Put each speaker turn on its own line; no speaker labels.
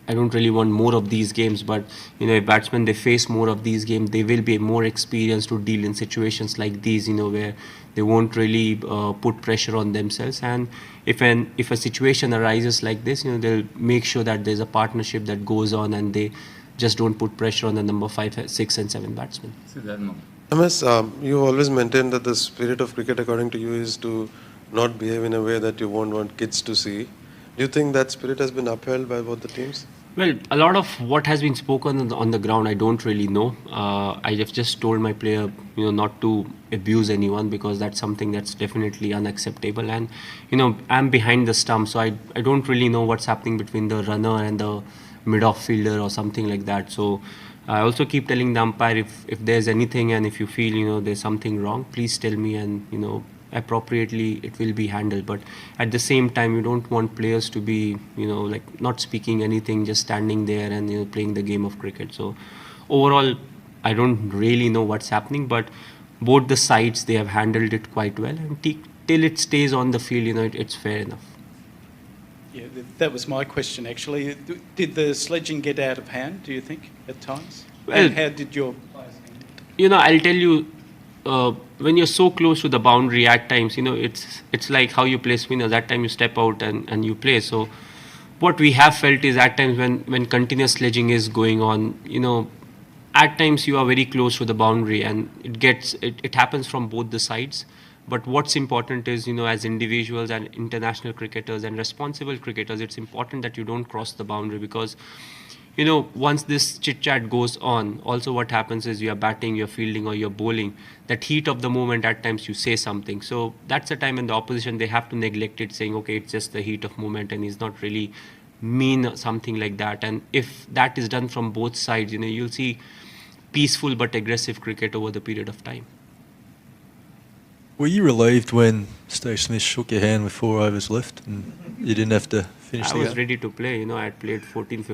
I don't really want more of these games, but if batsmen they face more of these games, they will be more experienced to deal in situations like these, where they won't really put pressure on themselves. And if a situation arises like this, they'll make sure that there's a partnership that goes on, and they just don't put pressure on the number 5, 6, and 7 batsmen.
MS, you always maintain that the spirit of cricket, according to you, is to not behave in a way that you won't want kids to see. Do you think that spirit has been upheld by both the teams?
Well, a lot of what has been spoken on the ground, I don't really know. I have just told my player, not to abuse anyone, because that's something that's definitely unacceptable. And, I'm behind the stump, so I don't really know what's happening between the runner and the mid-off fielder or something like that. So I also keep telling the umpire, if there's anything and if you feel, there's something wrong, please tell me, and, appropriately it will be handled. But at the same time, you don't want players to be like not speaking anything, just standing there and playing the game of cricket. So overall, I don't really know what's happening, but both the sides, they have handled it quite well, and till it stays on the field, it's fair enough.
Yeah, that was my question actually. Did the sledging get out of hand, do you think, at times?
Well,
and how did your players handle it?
I'll tell you, when you're so close to the boundary at times, it's like how you play spinners. At times you step out and you play. So what we have felt is at times when continuous sledging is going on, at times you are very close to the boundary, and it happens from both the sides. But what's important is, as individuals and international cricketers and responsible cricketers, it's important that you don't cross the boundary, because once this chit chat goes on, also what happens is you're batting, you're fielding, or you're bowling, that heat of the moment, at times you say something. So that's the time in the opposition, they have to neglect it, saying, okay, it's just the heat of moment and he's not really mean, something like that. And if that is done from both sides, you'll see peaceful but aggressive cricket over the period of time.
Were you relieved when Steve Smith shook your hand with 4 overs left and you didn't have to finish the game?
I was ready to play. I had played 14, 15